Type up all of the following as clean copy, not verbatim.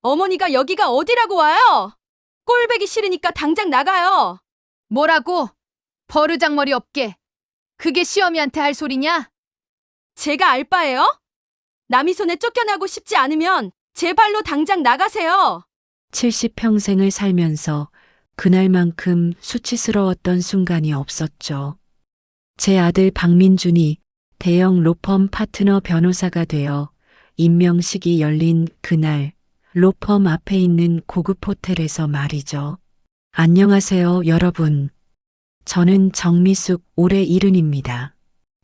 어머니가 여기가 어디라고 와요? 꼴배기 싫으니까 당장 나가요. 뭐라고? 버르장머리 없게. 그게 시어미한테 할 소리냐? 제가 알 바예요? 남이 손에 쫓겨나고 싶지 않으면 제 발로 당장 나가세요. 70평생을 살면서 그날만큼 수치스러웠던 순간이 없었죠. 제 아들 박민준이 대형 로펌 파트너 변호사가 되어 임명식이 열린 그날 로펌 앞에 있는 고급 호텔에서 말이죠. 안녕하세요, 여러분. 저는 정미숙 올해 70입니다.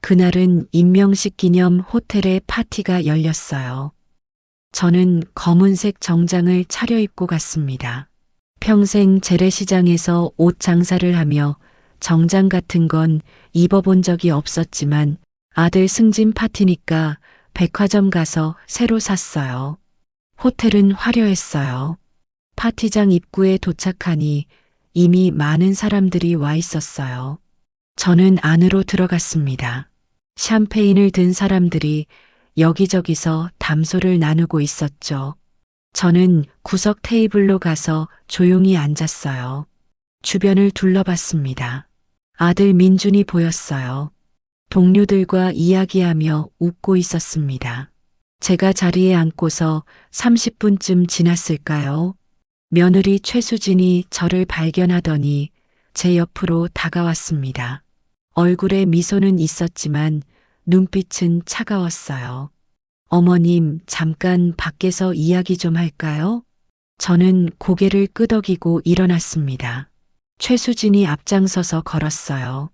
그날은 임명식 기념 호텔의 파티가 열렸어요. 저는 검은색 정장을 차려입고 갔습니다. 평생 재래시장에서 옷 장사를 하며 정장 같은 건 입어본 적이 없었지만 아들 승진 파티니까 백화점 가서 새로 샀어요. 호텔은 화려했어요. 파티장 입구에 도착하니 이미 많은 사람들이 와 있었어요. 저는 안으로 들어갔습니다. 샴페인을 든 사람들이 여기저기서 담소를 나누고 있었죠. 저는 구석 테이블로 가서 조용히 앉았어요. 주변을 둘러봤습니다. 아들 민준이 보였어요. 동료들과 이야기하며 웃고 있었습니다. 제가 자리에 앉고서 30분쯤 지났을까요? 며느리 최수진이 저를 발견하더니 제 옆으로 다가왔습니다. 얼굴에 미소는 있었지만 눈빛은 차가웠어요. 어머님, 잠깐 밖에서 이야기 좀 할까요? 저는 고개를 끄덕이고 일어났습니다. 최수진이 앞장서서 걸었어요.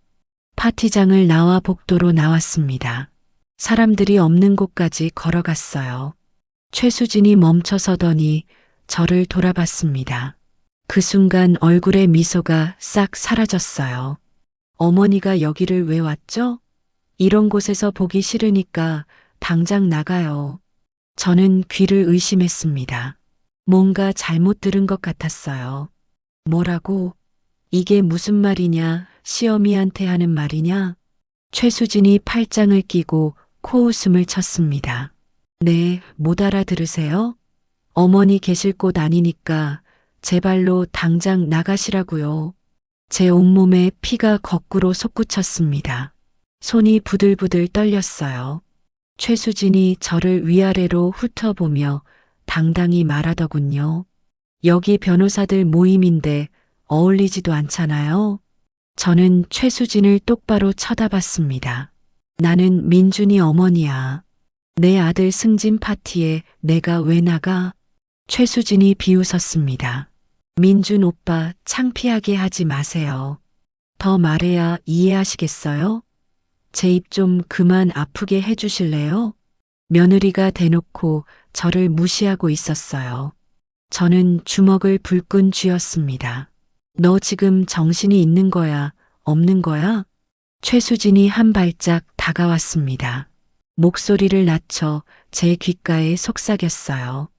파티장을 나와 복도로 나왔습니다. 사람들이 없는 곳까지 걸어갔어요. 최수진이 멈춰서더니 저를 돌아봤습니다. 그 순간 얼굴의 미소가 싹 사라졌어요. 어머니가 여기를 왜 왔죠? 이런 곳에서 보기 싫으니까 당장 나가요. 저는 귀를 의심했습니다. 뭔가 잘못 들은 것 같았어요. 뭐라고? 이게 무슨 말이냐? 시어미한테 하는 말이냐? 최수진이 팔짱을 끼고 코웃음을 쳤습니다. 네, 못 알아들으세요? 어머니 계실 곳 아니니까 제발로 당장 나가시라고요. 제 온몸에 피가 거꾸로 솟구쳤습니다. 손이 부들부들 떨렸어요. 최수진이 저를 위아래로 훑어보며 당당히 말하더군요. 여기 변호사들 모임인데 어울리지도 않잖아요. 저는 최수진을 똑바로 쳐다봤습니다. 나는 민준이 어머니야. 내 아들 승진 파티에 내가 왜 나가? 최수진이 비웃었습니다. 민준 오빠 창피하게 하지 마세요. 더 말해야 이해하시겠어요? 제 입 좀 그만 아프게 해주실래요? 며느리가 대놓고 저를 무시하고 있었어요. 저는 주먹을 불끈 쥐었습니다. 너 지금 정신이 있는 거야, 없는 거야? 최수진이 한 발짝 다가왔습니다. 목소리를 낮춰 제 귓가에 속삭였어요.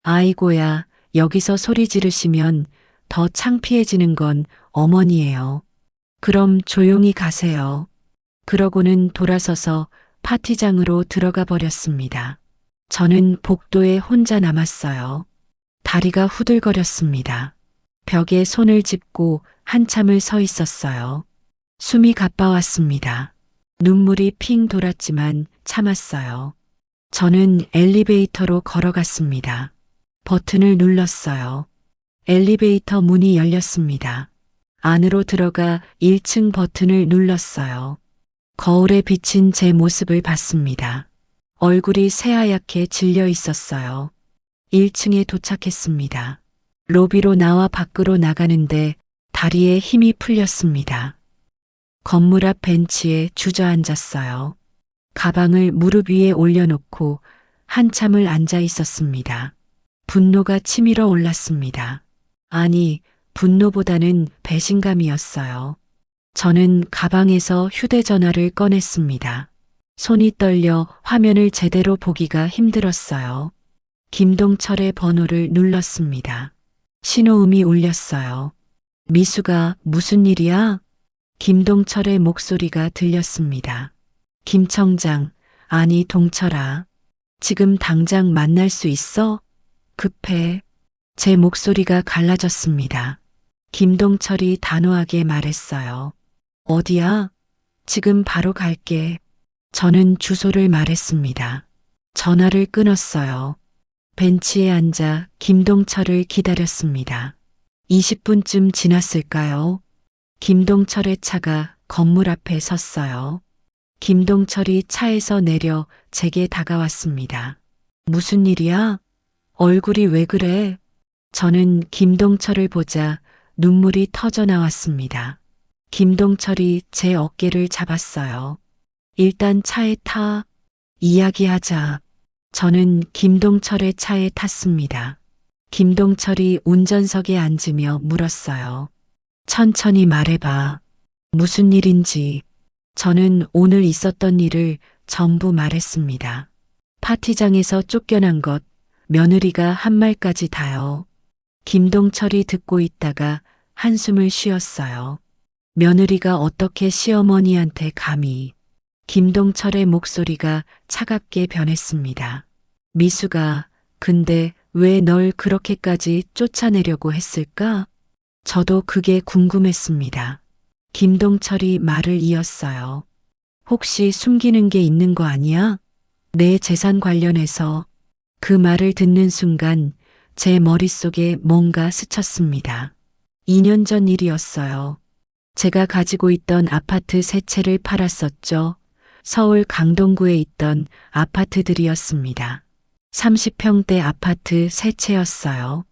아이고야, 여기서 소리 지르시면 더 창피해지는 건 어머니예요. 그럼 조용히 가세요. 그러고는 돌아서서 파티장으로 들어가 버렸습니다. 저는 복도에 혼자 남았어요. 다리가 후들거렸습니다. 벽에 손을 짚고 한참을 서 있었어요. 숨이 가빠왔습니다. 눈물이 핑 돌았지만 참았어요. 저는 엘리베이터로 걸어갔습니다. 버튼을 눌렀어요. 엘리베이터 문이 열렸습니다. 안으로 들어가 1층 버튼을 눌렀어요. 거울에 비친 제 모습을 봤습니다. 얼굴이 새하얗게 질려 있었어요. 1층에 도착했습니다. 로비로 나와 밖으로 나가는데 다리에 힘이 풀렸습니다. 건물 앞 벤치에 주저앉았어요. 가방을 무릎 위에 올려놓고 한참을 앉아 있었습니다. 분노가 치밀어 올랐습니다. 아니, 분노보다는 배신감이었어요. 저는 가방에서 휴대전화를 꺼냈습니다. 손이 떨려 화면을 제대로 보기가 힘들었어요. 김동철의 번호를 눌렀습니다. 신호음이 울렸어요. 미수가 무슨 일이야? 김동철의 목소리가 들렸습니다. 김 청장, 아니 동철아. 지금 당장 만날 수 있어? 급해. 제 목소리가 갈라졌습니다. 김동철이 단호하게 말했어요. 어디야? 지금 바로 갈게. 저는 주소를 말했습니다. 전화를 끊었어요. 벤치에 앉아 김동철을 기다렸습니다. 20분쯤 지났을까요? 김동철의 차가 건물 앞에 섰어요. 김동철이 차에서 내려 제게 다가왔습니다. 무슨 일이야? 얼굴이 왜 그래? 저는 김동철을 보자 눈물이 터져 나왔습니다. 김동철이 제 어깨를 잡았어요. 일단 차에 타. 이야기하자. 저는 김동철의 차에 탔습니다. 김동철이 운전석에 앉으며 물었어요. 천천히 말해봐. 무슨 일인지. 저는 오늘 있었던 일을 전부 말했습니다. 파티장에서 쫓겨난 것, 며느리가 한 말까지 다요. 김동철이 듣고 있다가 한숨을 쉬었어요. 며느리가 어떻게 시어머니한테 감히. 김동철의 목소리가 차갑게 변했습니다. 미수가, 근데 왜 널 그렇게까지 쫓아내려고 했을까? 저도 그게 궁금했습니다. 김동철이 말을 이었어요. 혹시 숨기는 게 있는 거 아니야? 내 재산 관련해서. 그 말을 듣는 순간 제 머릿속에 뭔가 스쳤습니다. 2년 전 일이었어요. 제가 가지고 있던 아파트 세 채를 팔았었죠. 서울 강동구에 있던 아파트들이었습니다. 30평대 아파트 세 채였어요.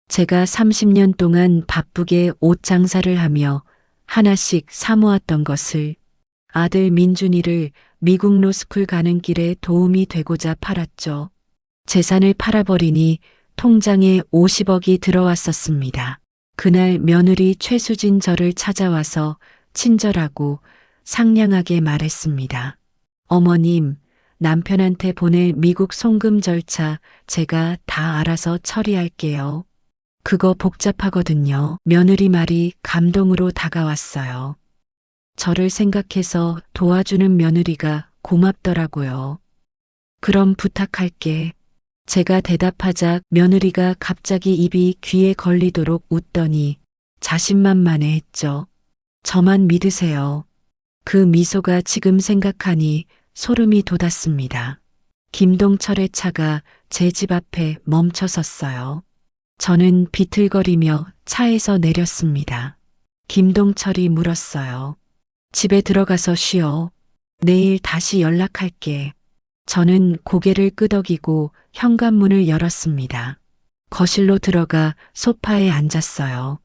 제가 30년 동안 바쁘게 옷 장사를 하며 하나씩 사모았던 것을 아들 민준이를 미국 로스쿨 가는 길에 도움이 되고자 팔았죠. 재산을 팔아버리니 통장에 50억이 들어왔었습니다. 그날 며느리 최수진 저를 찾아와서 친절하고 상냥하게 말했습니다. 어머님, 남편한테 보낼 미국 송금 절차 제가 다 알아서 처리할게요. 그거 복잡하거든요. 며느리 말이 감동으로 다가왔어요. 저를 생각해서 도와주는 며느리가 고맙더라고요. 그럼 부탁할게. 제가 대답하자 며느리가 갑자기 입이 귀에 걸리도록 웃더니 자신만만해했죠. 저만 믿으세요. 그 미소가 지금 생각하니 소름이 돋았습니다. 김동철의 차가 제 집 앞에 멈춰 섰어요. 저는 비틀거리며 차에서 내렸습니다. 김동철이 물었어요. 집에 들어가서 쉬어. 내일 다시 연락할게. 저는 고개를 끄덕이고 현관문을 열었습니다. 거실로 들어가 소파에 앉았어요.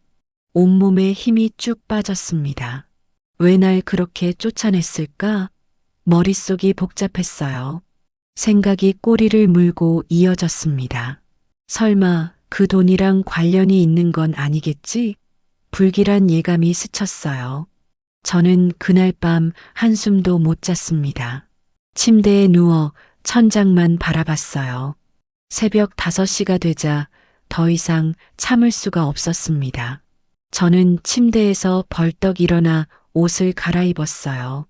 온몸에 힘이 쭉 빠졌습니다. 왜 날 그렇게 쫓아냈을까? 머릿속이 복잡했어요. 생각이 꼬리를 물고 이어졌습니다. 설마 그 돈이랑 관련이 있는 건 아니겠지? 불길한 예감이 스쳤어요. 저는 그날 밤 한숨도 못 잤습니다. 침대에 누워 천장만 바라봤어요. 새벽 5시가 되자 더 이상 참을 수가 없었습니다. 저는 침대에서 벌떡 일어나 옷을 갈아입었어요.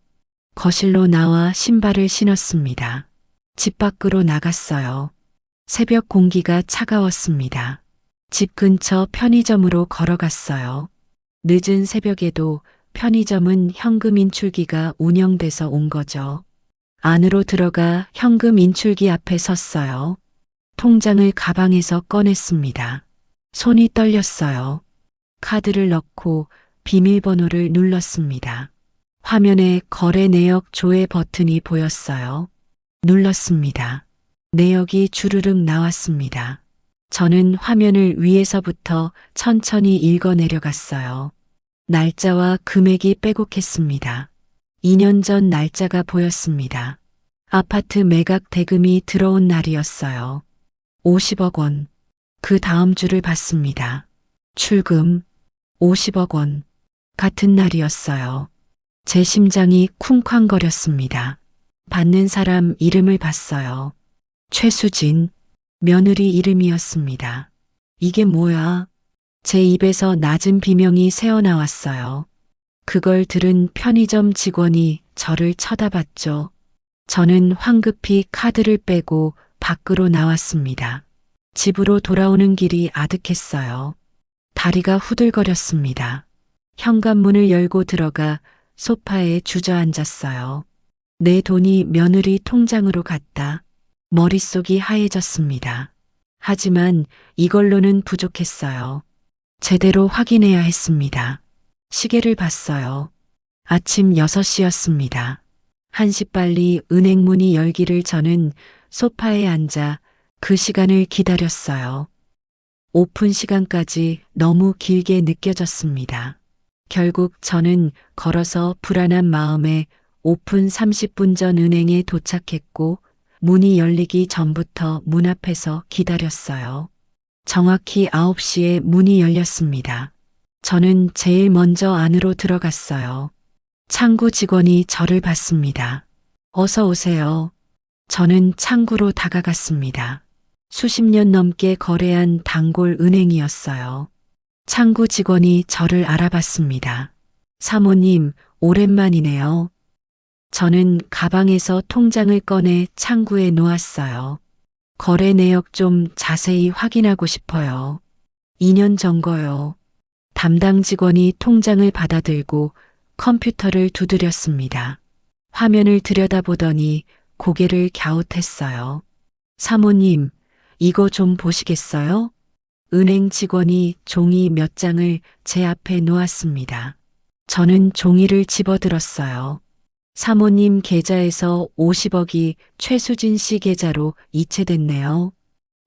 거실로 나와 신발을 신었습니다. 집 밖으로 나갔어요. 새벽 공기가 차가웠습니다. 집 근처 편의점으로 걸어갔어요. 늦은 새벽에도 편의점은 현금 인출기가 운영돼서 온 거죠. 안으로 들어가 현금 인출기 앞에 섰어요. 통장을 가방에서 꺼냈습니다. 손이 떨렸어요. 카드를 넣고 비밀번호를 눌렀습니다. 화면에 거래 내역 조회 버튼이 보였어요. 눌렀습니다. 내역이 주르륵 나왔습니다. 저는 화면을 위에서부터 천천히 읽어 내려갔어요. 날짜와 금액이 빼곡했습니다. 2년 전 날짜가 보였습니다. 아파트 매각 대금이 들어온 날이었어요. 50억 원. 그 다음 주를 봤습니다. 출금 50억 원. 같은 날이었어요. 제 심장이 쿵쾅거렸습니다. 받는 사람 이름을 봤어요. 최수진, 며느리 이름이었습니다. 이게 뭐야? 제 입에서 낮은 비명이 새어나왔어요. 그걸 들은 편의점 직원이 저를 쳐다봤죠. 저는 황급히 카드를 빼고 밖으로 나왔습니다. 집으로 돌아오는 길이 아득했어요. 다리가 후들거렸습니다. 현관문을 열고 들어가 소파에 주저앉았어요. 내 돈이 며느리 통장으로 갔다. 머릿속이 하얘졌습니다. 하지만 이걸로는 부족했어요. 제대로 확인해야 했습니다. 시계를 봤어요. 아침 6시였습니다. 1시 빨리 은행 문이 열기를 저는 소파에 앉아 그 시간을 기다렸어요. 오픈 시간까지 너무 길게 느껴졌습니다. 결국 저는 걸어서 불안한 마음에 오픈 30분 전 은행에 도착했고 문이 열리기 전부터 문 앞에서 기다렸어요. 정확히 9시에 문이 열렸습니다. 저는 제일 먼저 안으로 들어갔어요. 창구 직원이 저를 봤습니다. 어서 오세요. 저는 창구로 다가갔습니다. 수십 년 넘게 거래한 단골 은행이었어요. 창구 직원이 저를 알아봤습니다. 사모님, 오랜만이네요. 저는 가방에서 통장을 꺼내 창구에 놓았어요. 거래 내역 좀 자세히 확인하고 싶어요. 2년 전 거요. 담당 직원이 통장을 받아들고 컴퓨터를 두드렸습니다. 화면을 들여다보더니 고개를 갸웃했어요. 사모님, 이거 좀 보시겠어요? 은행 직원이 종이 몇 장을 제 앞에 놓았습니다. 저는 종이를 집어들었어요. 사모님 계좌에서 50억이 최수진 씨 계좌로 이체됐네요.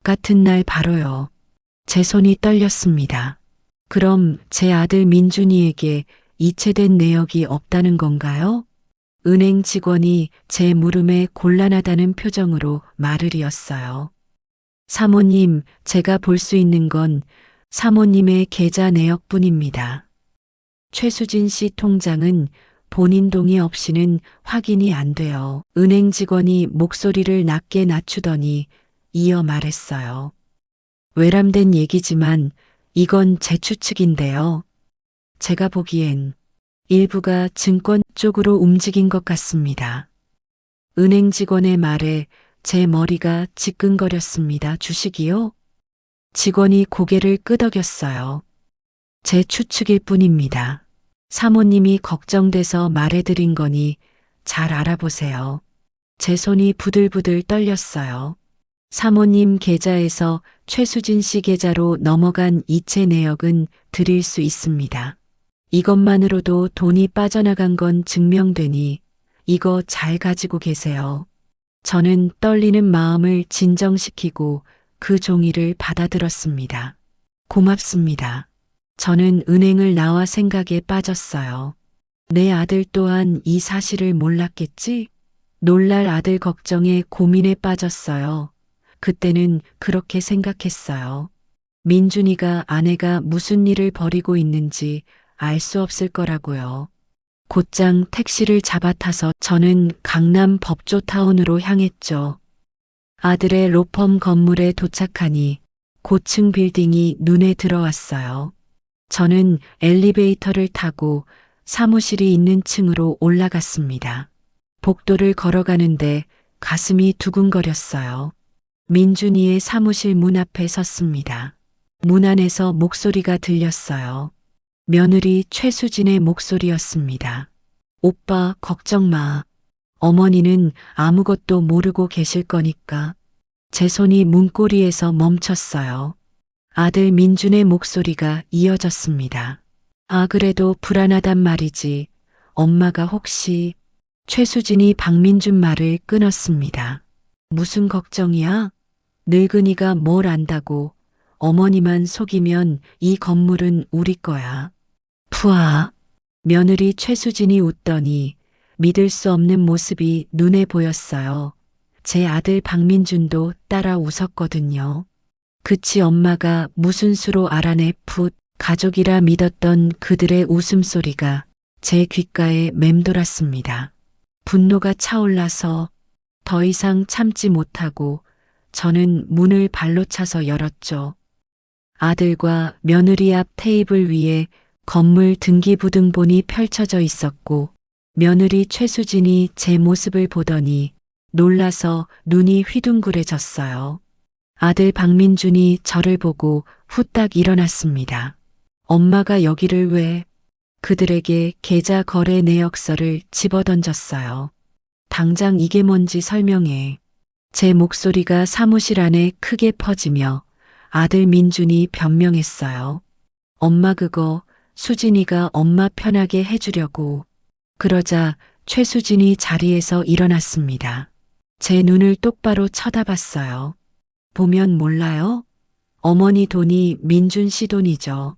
같은 날 바로요. 제 손이 떨렸습니다. 그럼 제 아들 민준이에게 이체된 내역이 없다는 건가요? 은행 직원이 제 물음에 곤란하다는 표정으로 말을 이었어요. 사모님, 제가 볼 수 있는 건 사모님의 계좌 내역뿐입니다. 최수진 씨 통장은 본인 동의 없이는 확인이 안 돼요. 은행 직원이 목소리를 낮게 낮추더니 이어 말했어요. 외람된 얘기지만 이건 제 추측인데요. 제가 보기엔 일부가 증권 쪽으로 움직인 것 같습니다. 은행 직원의 말에 제 머리가 지끈거렸습니다. 주식이요? 직원이 고개를 끄덕였어요. 제 추측일 뿐입니다. 사모님이 걱정돼서 말해드린 거니 잘 알아보세요. 제 손이 부들부들 떨렸어요. 사모님 계좌에서 최수진 씨 계좌로 넘어간 이체 내역은 드릴 수 있습니다. 이것만으로도 돈이 빠져나간 건 증명되니 이거 잘 가지고 계세요. 저는 떨리는 마음을 진정시키고 그 종이를 받아들었습니다. 고맙습니다. 저는 은행을 나와 생각에 빠졌어요. 내 아들 또한 이 사실을 몰랐겠지? 놀랄 아들 걱정에 고민에 빠졌어요. 그때는 그렇게 생각했어요. 민준이가 아내가 무슨 일을 벌이고 있는지 알 수 없을 거라고요. 곧장 택시를 잡아 타서 저는 강남 법조타운으로 향했죠. 아들의 로펌 건물에 도착하니 고층 빌딩이 눈에 들어왔어요. 저는 엘리베이터를 타고 사무실이 있는 층으로 올라갔습니다. 복도를 걸어가는데 가슴이 두근거렸어요. 민준이의 사무실 문 앞에 섰습니다. 문 안에서 목소리가 들렸어요. 며느리 최수진의 목소리였습니다. 오빠, 걱정 마. 어머니는 아무것도 모르고 계실 거니까. 제 손이 문고리에서 멈췄어요. 아들 민준의 목소리가 이어졌습니다. 아, 그래도 불안하단 말이지. 엄마가 혹시... 최수진이 박민준 말을 끊었습니다. 무슨 걱정이야? 늙은이가 뭘 안다고. 어머니만 속이면 이 건물은 우리 거야. 푸아. 며느리 최수진이 웃더니 믿을 수 없는 모습이 눈에 보였어요. 제 아들 박민준도 따라 웃었거든요. 그치, 엄마가 무슨 수로 알아내 풋 가족이라 믿었던 그들의 웃음소리가 제 귓가에 맴돌았습니다. 분노가 차올라서 더 이상 참지 못하고 저는 문을 발로 차서 열었죠. 아들과 며느리 앞 테이블 위에 건물 등기부등본이 펼쳐져 있었고 며느리 최수진이 제 모습을 보더니 놀라서 눈이 휘둥그레졌어요. 아들 박민준이 저를 보고 후딱 일어났습니다. 엄마가 여기를 왜? 그들에게 계좌 거래 내역서를 집어던졌어요. 당장 이게 뭔지 설명해. 제 목소리가 사무실 안에 크게 퍼지며 아들 민준이 변명했어요. 엄마 그거 수진이가 엄마 편하게 해주려고. 그러자 최수진이 자리에서 일어났습니다. 제 눈을 똑바로 쳐다봤어요. 보면 몰라요? 어머니 돈이 민준 씨 돈이죠.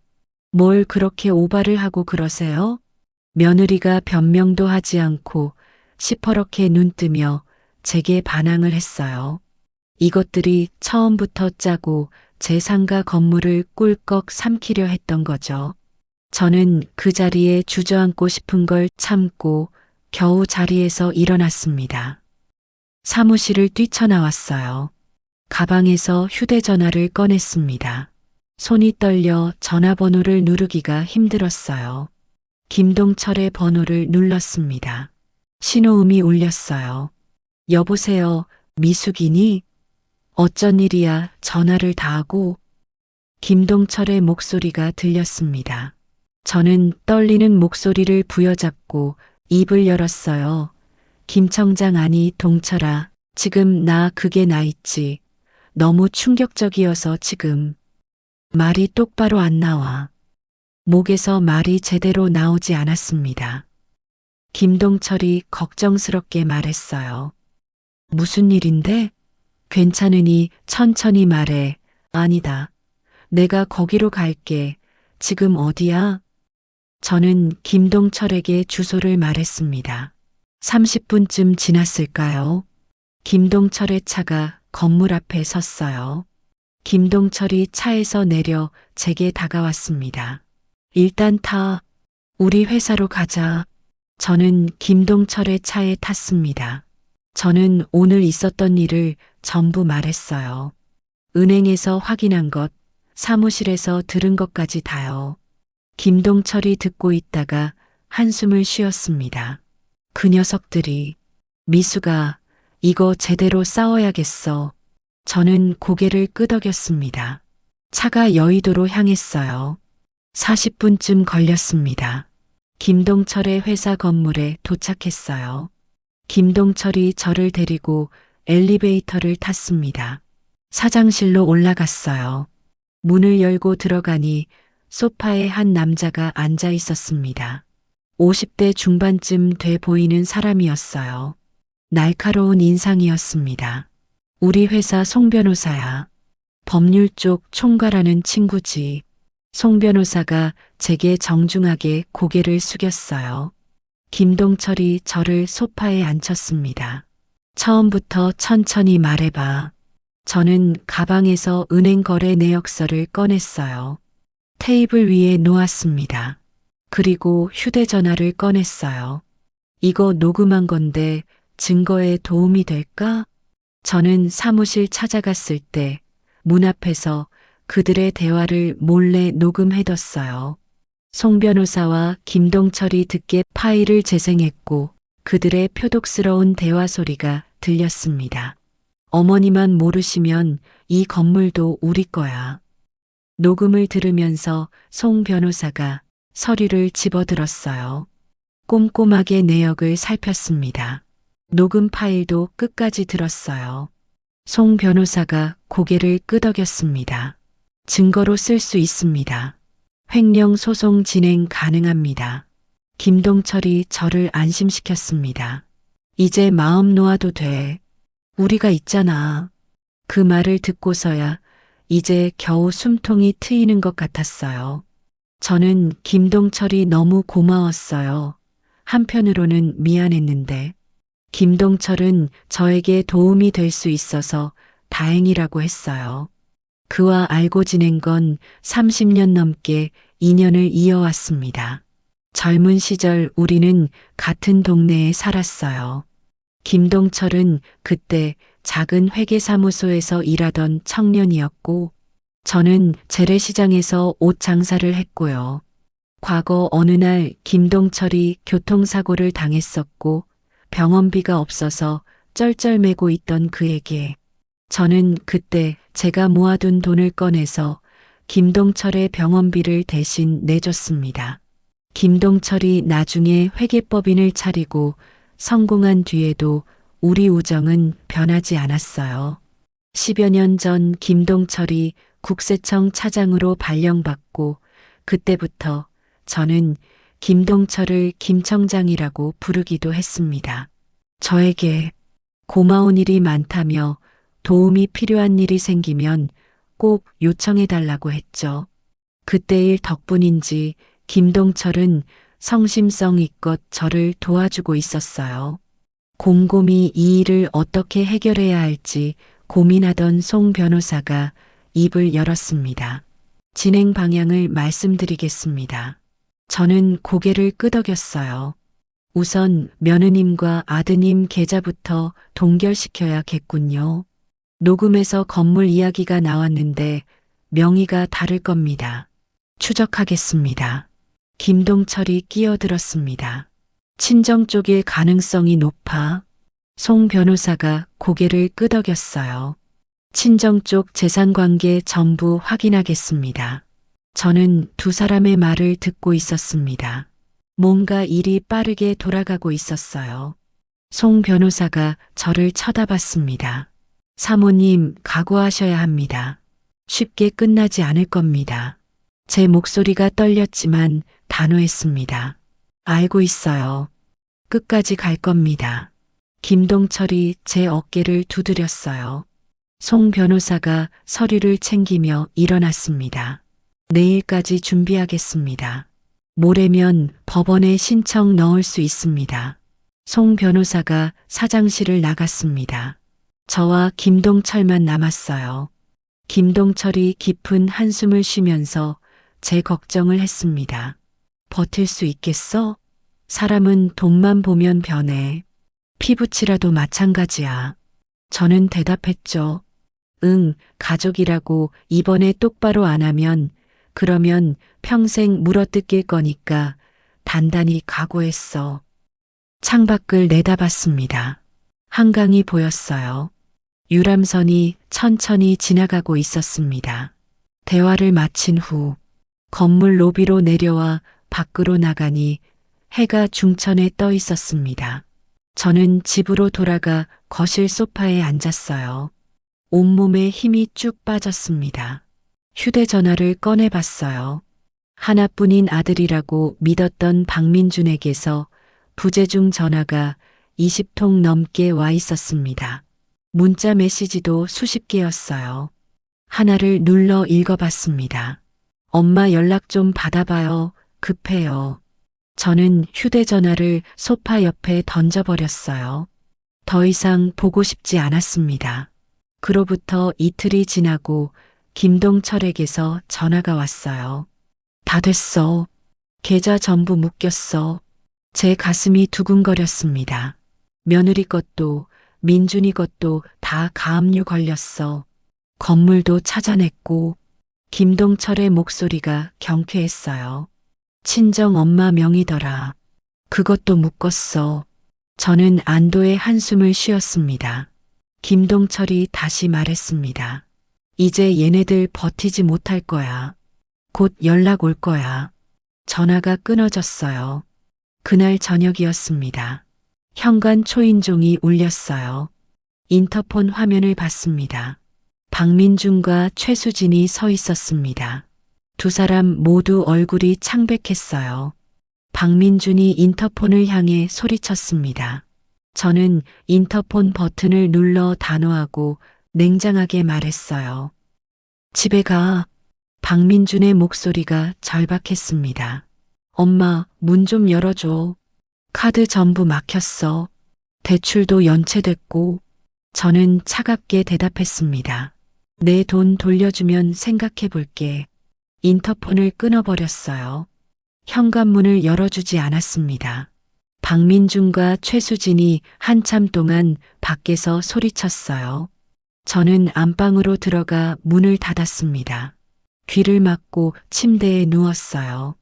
뭘 그렇게 오바를 하고 그러세요? 며느리가 변명도 하지 않고 시퍼렇게 눈뜨며 제게 반항을 했어요. 이것들이 처음부터 짜고 제 상가 건물을 꿀꺽 삼키려 했던 거죠. 저는 그 자리에 주저앉고 싶은 걸 참고 겨우 자리에서 일어났습니다. 사무실을 뛰쳐나왔어요. 가방에서 휴대전화를 꺼냈습니다. 손이 떨려 전화번호를 누르기가 힘들었어요. 김동철의 번호를 눌렀습니다. 신호음이 울렸어요. 여보세요, 미숙이니? 어쩐 일이야, 전화를 다 하고. 김동철의 목소리가 들렸습니다. 저는 떨리는 목소리를 부여잡고 입을 열었어요. 김 청장 아니 동철아, 지금 나 그게 나 있지. 너무 충격적이어서 지금 말이 똑바로 안 나와. 목에서 말이 제대로 나오지 않았습니다. 김동철이 걱정스럽게 말했어요. 무슨 일인데? 괜찮으니 천천히 말해. 아니다. 내가 거기로 갈게. 지금 어디야? 저는 김동철에게 주소를 말했습니다. 30분쯤 지났을까요? 김동철의 차가 건물 앞에 섰어요. 김동철이 차에서 내려 제게 다가왔습니다. 일단 타. 우리 회사로 가자. 저는 김동철의 차에 탔습니다. 저는 오늘 있었던 일을 전부 말했어요. 은행에서 확인한 것, 사무실에서 들은 것까지 다요. 김동철이 듣고 있다가 한숨을 쉬었습니다. 그 녀석들이, 미수가, 이거 제대로 싸워야겠어. 저는 고개를 끄덕였습니다. 차가 여의도로 향했어요. 40분쯤 걸렸습니다. 김동철의 회사 건물에 도착했어요. 김동철이 저를 데리고 엘리베이터를 탔습니다. 사장실로 올라갔어요. 문을 열고 들어가니 소파에 한 남자가 앉아 있었습니다. 50대 중반쯤 돼 보이는 사람이었어요. 날카로운 인상이었습니다. 우리 회사 송 변호사야. 법률 쪽 총괄하는 친구지. 송 변호사가 제게 정중하게 고개를 숙였어요. 김동철이 저를 소파에 앉혔습니다. 처음부터 천천히 말해봐. 저는 가방에서 은행 거래 내역서를 꺼냈어요. 테이블 위에 놓았습니다. 그리고 휴대전화를 꺼냈어요. 이거 녹음한 건데 증거에 도움이 될까? 저는 사무실 찾아갔을 때 문 앞에서 그들의 대화를 몰래 녹음해뒀어요. 송 변호사와 김동철이 듣게 파일을 재생했고 그들의 표독스러운 대화 소리가 들렸습니다. 어머니만 모르시면 이 건물도 우리 거야. 녹음을 들으면서 송 변호사가 서류를 집어들었어요. 꼼꼼하게 내역을 살폈습니다. 녹음 파일도 끝까지 들었어요. 송 변호사가 고개를 끄덕였습니다. 증거로 쓸 수 있습니다. 횡령 소송 진행 가능합니다. 김동철이 저를 안심시켰습니다. 이제 마음 놓아도 돼. 우리가 있잖아. 그 말을 듣고서야 이제 겨우 숨통이 트이는 것 같았어요. 저는 김동철이 너무 고마웠어요. 한편으로는 미안했는데 김동철은 저에게 도움이 될 수 있어서 다행이라고 했어요. 그와 알고 지낸 건 30년 넘게 인연을 이어왔습니다. 젊은 시절 우리는 같은 동네에 살았어요. 김동철은 그때 작은 회계사무소에서 일하던 청년이었고 저는 재래시장에서 옷 장사를 했고요. 과거 어느 날 김동철이 교통사고를 당했었고 병원비가 없어서 쩔쩔매고 있던 그에게 저는 그때 제가 모아둔 돈을 꺼내서 김동철의 병원비를 대신 내줬습니다. 김동철이 나중에 회계법인을 차리고 성공한 뒤에도 우리 우정은 변하지 않았어요. 10여 년 전 김동철이 국세청 차장으로 발령받고 그때부터 저는 김동철을 김청장이라고 부르기도 했습니다. 저에게 고마운 일이 많다며 도움이 필요한 일이 생기면 꼭 요청해달라고 했죠. 그때 일 덕분인지 김동철은 성심성의껏 저를 도와주고 있었어요. 곰곰이 이 일을 어떻게 해결해야 할지 고민하던 송 변호사가 입을 열었습니다. 진행 방향을 말씀드리겠습니다. 저는 고개를 끄덕였어요. 우선 며느님과 아드님 계좌부터 동결시켜야겠군요. 녹음에서 건물 이야기가 나왔는데 명의가 다를 겁니다. 추적하겠습니다. 김동철이 끼어들었습니다. 친정 쪽일 가능성이 높아. 송 변호사가 고개를 끄덕였어요. 친정 쪽 재산관계 전부 확인하겠습니다. 저는 두 사람의 말을 듣고 있었습니다. 뭔가 일이 빠르게 돌아가고 있었어요. 송 변호사가 저를 쳐다봤습니다. 사모님, 각오하셔야 합니다. 쉽게 끝나지 않을 겁니다. 제 목소리가 떨렸지만 단호했습니다. 알고 있어요. 끝까지 갈 겁니다. 김동철이 제 어깨를 두드렸어요. 송 변호사가 서류를 챙기며 일어났습니다. 내일까지 준비하겠습니다. 모레면 법원에 신청 넣을 수 있습니다. 송 변호사가 사장실을 나갔습니다. 저와 김동철만 남았어요. 김동철이 깊은 한숨을 쉬면서 제 걱정을 했습니다. 버틸 수 있겠어? 사람은 돈만 보면 변해. 피부치라도 마찬가지야. 저는 대답했죠. 응, 가족이라고 이번에 똑바로 안 하면 그러면 평생 물어뜯길 거니까 단단히 각오했어. 창밖을 내다봤습니다. 한강이 보였어요. 유람선이 천천히 지나가고 있었습니다. 대화를 마친 후 건물 로비로 내려와 밖으로 나가니 해가 중천에 떠 있었습니다. 저는 집으로 돌아가 거실 소파에 앉았어요. 온몸에 힘이 쭉 빠졌습니다. 휴대전화를 꺼내봤어요. 하나뿐인 아들이라고 믿었던 박민준에게서 부재중 전화가 20통 넘게 와 있었습니다. 문자 메시지도 수십 개였어요. 하나를 눌러 읽어봤습니다. 엄마 연락 좀 받아봐요. 급해요. 저는 휴대전화를 소파 옆에 던져버렸어요. 더 이상 보고 싶지 않았습니다. 그로부터 이틀이 지나고 김동철에게서 전화가 왔어요. 다 됐어. 계좌 전부 묶였어. 제 가슴이 두근거렸습니다. 며느리 것도 민준이 것도 다 가압류 걸렸어. 건물도 찾아냈고 김동철의 목소리가 경쾌했어요. 친정 엄마 명의더라. 그것도 묶었어. 저는 안도의 한숨을 쉬었습니다. 김동철이 다시 말했습니다. 이제 얘네들 버티지 못할 거야. 곧 연락 올 거야. 전화가 끊어졌어요. 그날 저녁이었습니다. 현관 초인종이 울렸어요. 인터폰 화면을 봤습니다. 박민준과 최수진이 서 있었습니다. 두 사람 모두 얼굴이 창백했어요. 박민준이 인터폰을 향해 소리쳤습니다. 저는 인터폰 버튼을 눌러 단호하고 냉정하게 말했어요. 집에 가. 박민준의 목소리가 절박했습니다. 엄마, 문 좀 열어줘. 카드 전부 막혔어. 대출도 연체됐고. 저는 차갑게 대답했습니다. 내 돈 돌려주면 생각해 볼게. 인터폰을 끊어버렸어요. 현관문을 열어주지 않았습니다. 박민준과 최수진이 한참 동안 밖에서 소리쳤어요. 저는 안방으로 들어가 문을 닫았습니다. 귀를 막고 침대에 누웠어요.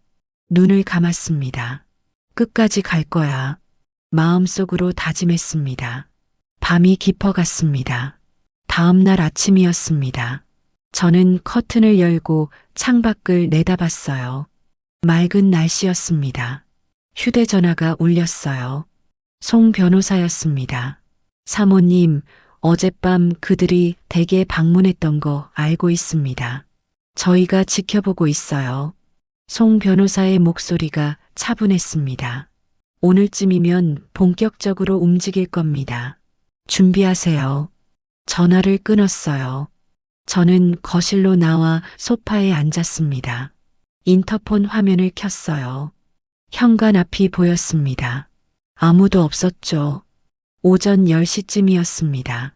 눈을 감았습니다. 끝까지 갈 거야. 마음속으로 다짐했습니다. 밤이 깊어갔습니다. 다음 날 아침이었습니다. 저는 커튼을 열고 창밖을 내다봤어요. 맑은 날씨였습니다. 휴대전화가 울렸어요. 송 변호사였습니다. 사모님, 어젯밤 그들이 댁에 방문했던 거 알고 있습니다. 저희가 지켜보고 있어요. 송 변호사의 목소리가 차분했습니다. 오늘쯤이면 본격적으로 움직일 겁니다. 준비하세요. 전화를 끊었어요. 저는 거실로 나와 소파에 앉았습니다. 인터폰 화면을 켰어요. 현관 앞이 보였습니다. 아무도 없었죠. 오전 10시쯤이었습니다.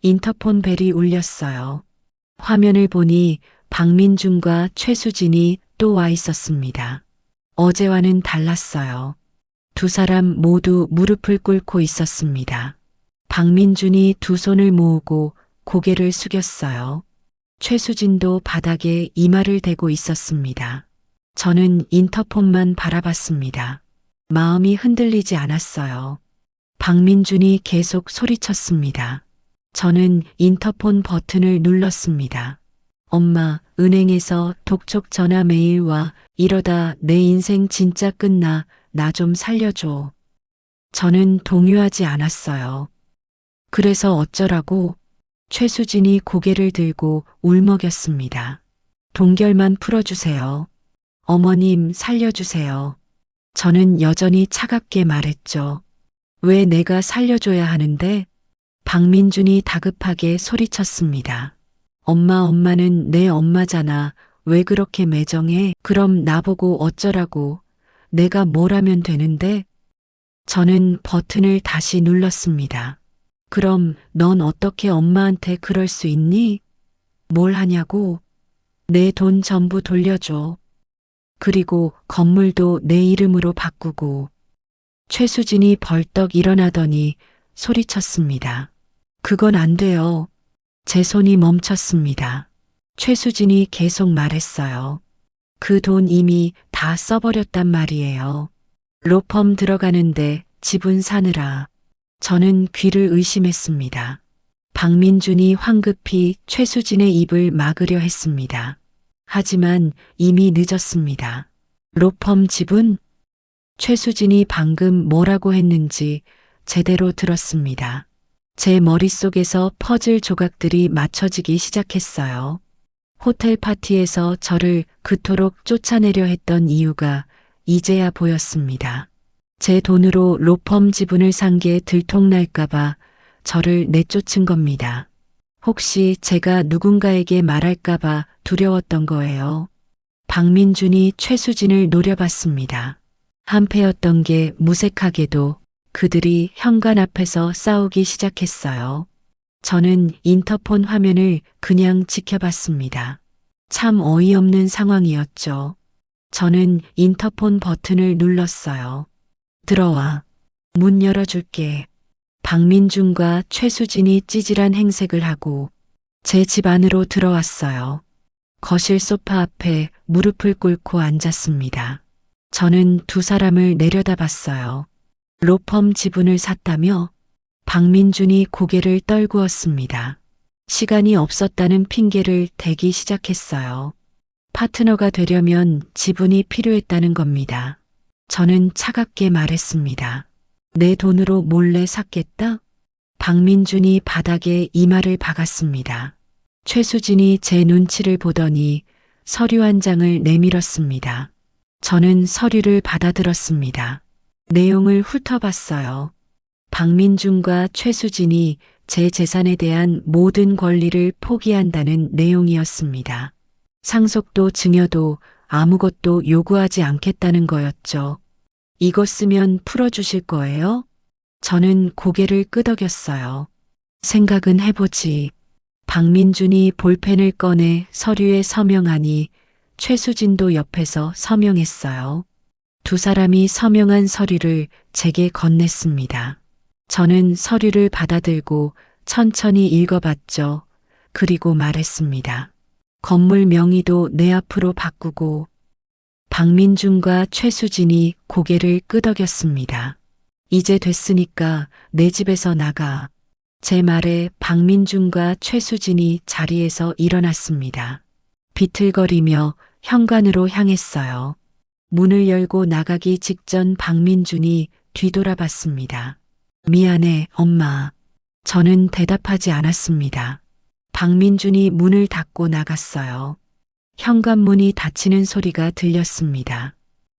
인터폰 벨이 울렸어요. 화면을 보니 박민준과 최수진이 또 와 있었습니다. 어제와는 달랐어요. 두 사람 모두 무릎을 꿇고 있었습니다. 박민준이 두 손을 모으고 고개를 숙였어요. 최수진도 바닥에 이마를 대고 있었습니다. 저는 인터폰만 바라봤습니다. 마음이 흔들리지 않았어요. 박민준이 계속 소리쳤습니다. 저는 인터폰 버튼을 눌렀습니다. 엄마, 은행에서 독촉 전화 메일 와. 이러다 내 인생 진짜 끝나. 나 좀 살려줘. 저는 동요하지 않았어요. 그래서 어쩌라고? 최수진이 고개를 들고 울먹였습니다. 동결만 풀어주세요. 어머님 살려주세요. 저는 여전히 차갑게 말했죠. 왜 내가 살려줘야 하는데? 박민준이 다급하게 소리쳤습니다. 엄마는 내 엄마잖아. 왜 그렇게 매정해? 그럼 나보고 어쩌라고? 내가 뭘 하면 되는데? 저는 버튼을 다시 눌렀습니다. 그럼 넌 어떻게 엄마한테 그럴 수 있니? 뭘 하냐고? 내 돈 전부 돌려줘. 그리고 건물도 내 이름으로 바꾸고. 최수진이 벌떡 일어나더니 소리쳤습니다. 그건 안 돼요. 제 손이 멈췄습니다. 최수진이 계속 말했어요. 그 돈 이미 다 써버렸단 말이에요. 로펌 들어가는데 지분 사느라. 저는 귀를 의심했습니다. 박민준이 황급히 최수진의 입을 막으려 했습니다. 하지만 이미 늦었습니다. 로펌 지분? 최수진이 방금 뭐라고 했는지 제대로 들었습니다. 제 머릿속에서 퍼즐 조각들이 맞춰지기 시작했어요. 호텔 파티에서 저를 그토록 쫓아내려 했던 이유가 이제야 보였습니다. 제 돈으로 로펌 지분을 산 게 들통날까봐 저를 내쫓은 겁니다. 혹시 제가 누군가에게 말할까봐 두려웠던 거예요. 박민준이 최수진을 노려봤습니다. 한패였던 게 무색하게도 그들이 현관 앞에서 싸우기 시작했어요. 저는 인터폰 화면을 그냥 지켜봤습니다. 참 어이없는 상황이었죠. 저는 인터폰 버튼을 눌렀어요. 들어와. 문 열어줄게. 박민준과 최수진이 찌질한 행색을 하고 제 집 안으로 들어왔어요. 거실 소파 앞에 무릎을 꿇고 앉았습니다. 저는 두 사람을 내려다봤어요. 로펌 지분을 샀다며? 박민준이 고개를 떨구었습니다. 시간이 없었다는 핑계를 대기 시작했어요. 파트너가 되려면 지분이 필요했다는 겁니다. 저는 차갑게 말했습니다. 내 돈으로 몰래 샀겠다? 박민준이 바닥에 이마를 박았습니다. 최수진이 제 눈치를 보더니 서류 한 장을 내밀었습니다. 저는 서류를 받아들었습니다. 내용을 훑어봤어요. 박민준과 최수진이 제 재산에 대한 모든 권리를 포기한다는 내용이었습니다. 상속도 증여도 아무것도 요구하지 않겠다는 거였죠. 이거 쓰면 풀어주실 거예요? 저는 고개를 끄덕였어요. 생각은 해보지. 박민준이 볼펜을 꺼내 서류에 서명하니 최수진도 옆에서 서명했어요. 두 사람이 서명한 서류를 제게 건넸습니다. 저는 서류를 받아들고 천천히 읽어봤죠. 그리고 말했습니다. 건물 명의도 내 앞으로 바꾸고. 박민준과 최수진이 고개를 끄덕였습니다. 이제 됐으니까 내 집에서 나가. 제 말에 박민준과 최수진이 자리에서 일어났습니다. 비틀거리며 현관으로 향했어요. 문을 열고 나가기 직전 박민준이 뒤돌아봤습니다. 미안해, 엄마. 저는 대답하지 않았습니다. 박민준이 문을 닫고 나갔어요. 현관문이 닫히는 소리가 들렸습니다.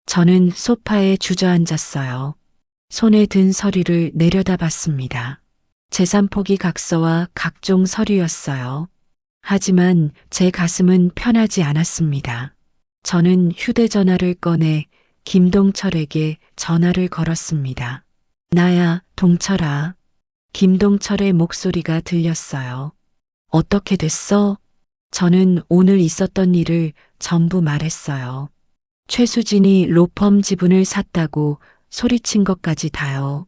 저는 소파에 주저앉았어요. 손에 든 서류를 내려다봤습니다. 재산포기 각서와 각종 서류였어요. 하지만 제 가슴은 편하지 않았습니다. 저는 휴대전화를 꺼내 김동철에게 전화를 걸었습니다. 나야, 동철아. 김동철의 목소리가 들렸어요. 어떻게 됐어? 저는 오늘 있었던 일을 전부 말했어요. 최수진이 로펌 지분을 샀다고 소리친 것까지 다요.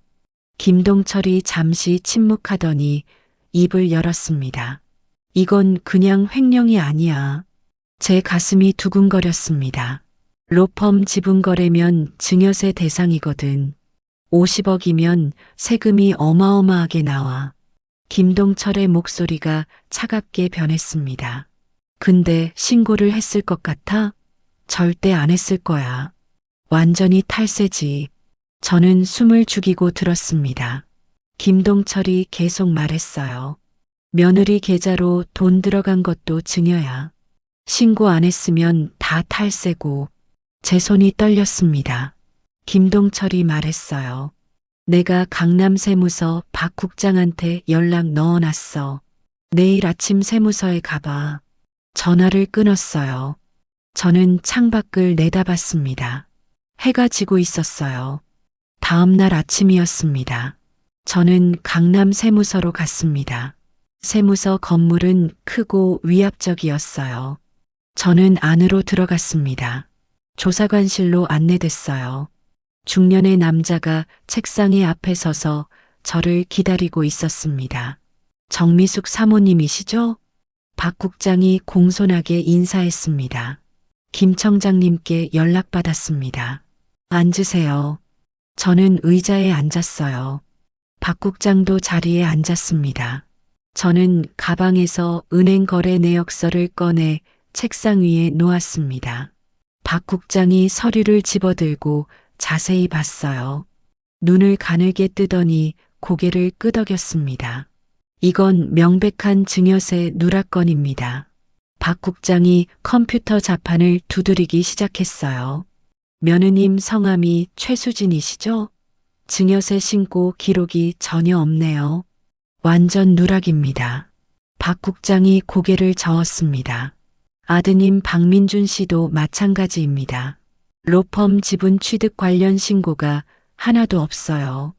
김동철이 잠시 침묵하더니 입을 열었습니다. 이건 그냥 횡령이 아니야. 제 가슴이 두근거렸습니다. 로펌 지분 거래면 증여세 대상이거든. 50억이면 세금이 어마어마하게 나와. 김동철의 목소리가 차갑게 변했습니다. 근데 신고를 했을 것 같아? 절대 안 했을 거야. 완전히 탈세지. 저는 숨을 죽이고 들었습니다. 김동철이 계속 말했어요. 며느리 계좌로 돈 들어간 것도 증여야. 신고 안 했으면 다 탈세고. 제 손이 떨렸습니다. 김동철이 말했어요. 내가 강남세무서 박 국장한테 연락 넣어놨어. 내일 아침 세무서에 가봐. 전화를 끊었어요. 저는 창밖을 내다봤습니다. 해가 지고 있었어요. 다음 날 아침이었습니다. 저는 강남 세무서로 갔습니다. 세무서 건물은 크고 위압적이었어요. 저는 안으로 들어갔습니다. 조사관실로 안내됐어요. 중년의 남자가 책상의 앞에 서서 저를 기다리고 있었습니다. 정미숙 사모님이시죠? 박 국장이 공손하게 인사했습니다. 김 청장님께 연락받았습니다. 앉으세요. 저는 의자에 앉았어요. 박 국장도 자리에 앉았습니다. 저는 가방에서 은행 거래 내역서를 꺼내 책상 위에 놓았습니다. 박 국장이 서류를 집어들고 자세히 봤어요. 눈을 가늘게 뜨더니 고개를 끄덕였습니다. 이건 명백한 증여세 누락건입니다. 박 국장이 컴퓨터 자판을 두드리기 시작했어요. 며느님 성함이 최수진이시죠? 증여세 신고 기록이 전혀 없네요. 완전 누락입니다. 박 국장이 고개를 저었습니다. 아드님 박민준 씨도 마찬가지입니다. 로펌 지분 취득 관련 신고가 하나도 없어요.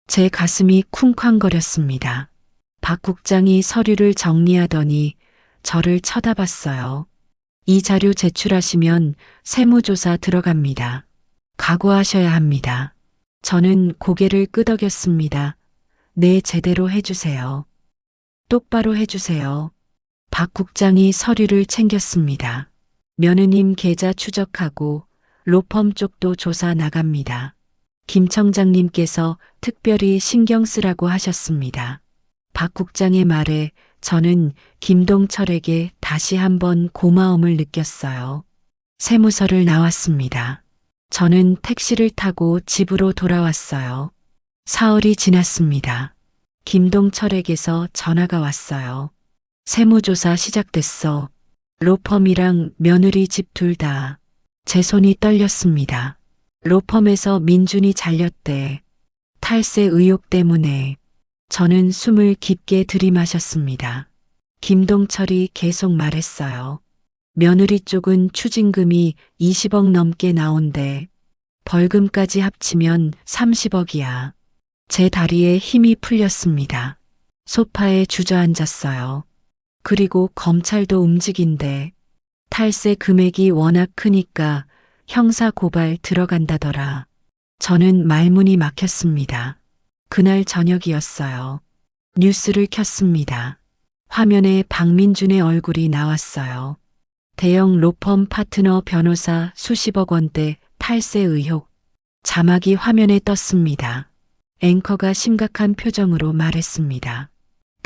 제 가슴이 쿵쾅거렸습니다. 박 국장이 서류를 정리하더니 저를 쳐다봤어요. 이 자료 제출하시면 세무조사 들어갑니다. 각오하셔야 합니다. 저는 고개를 끄덕였습니다. 네, 제대로 해주세요. 똑바로 해주세요. 박 국장이 서류를 챙겼습니다. 며느님 계좌 추적하고 로펌 쪽도 조사 나갑니다. 김 청장님께서 특별히 신경 쓰라고 하셨습니다. 박 국장의 말에 저는 김동철에게 다시 한번 고마움을 느꼈어요. 세무서를 나왔습니다. 저는 택시를 타고 집으로 돌아왔어요. 사흘이 지났습니다. 김동철에게서 전화가 왔어요. 세무조사 시작됐어. 로펌이랑 며느리 집 둘 다. 제 손이 떨렸습니다. 로펌에서 민준이 잘렸대. 탈세 의혹 때문에. 저는 숨을 깊게 들이마셨습니다. 김동철이 계속 말했어요. 며느리 쪽은 추징금이 20억 넘게 나온대. 벌금까지 합치면 30억이야. 제 다리에 힘이 풀렸습니다. 소파에 주저앉았어요. 그리고 검찰도 움직인대. 탈세 금액이 워낙 크니까 형사 고발 들어간다더라. 저는 말문이 막혔습니다. 그날 저녁이었어요. 뉴스를 켰습니다. 화면에 박민준의 얼굴이 나왔어요. 대형 로펌 파트너 변호사 수십억 원대 탈세 의혹. 자막이 화면에 떴습니다. 앵커가 심각한 표정으로 말했습니다.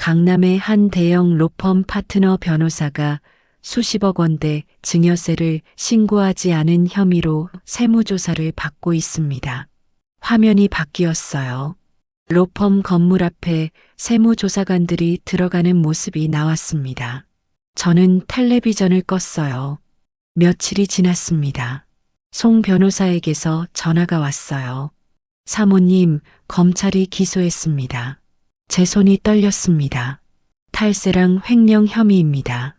강남의 한 대형 로펌 파트너 변호사가 수십억 원대 증여세를 신고하지 않은 혐의로 세무조사를 받고 있습니다. 화면이 바뀌었어요. 로펌 건물 앞에 세무조사관들이 들어가는 모습이 나왔습니다. 저는 텔레비전을 껐어요. 며칠이 지났습니다. 송 변호사에게서 전화가 왔어요. 사모님, 검찰이 기소했습니다. 제 손이 떨렸습니다. 탈세랑 횡령 혐의입니다.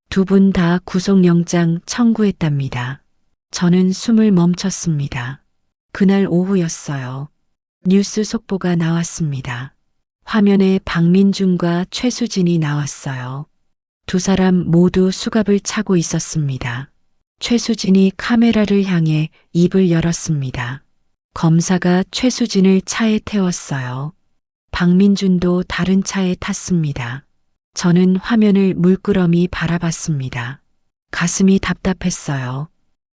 두 분 다 구속영장 청구했답니다. 저는 숨을 멈췄습니다. 그날 오후였어요. 뉴스 속보가 나왔습니다. 화면에 박민준과 최수진이 나왔어요. 두 사람 모두 수갑을 차고 있었습니다. 최수진이 카메라를 향해 입을 열었습니다. 검사가 최수진을 차에 태웠어요. 박민준도 다른 차에 탔습니다. 저는 화면을 물끄러미 바라봤습니다. 가슴이 답답했어요.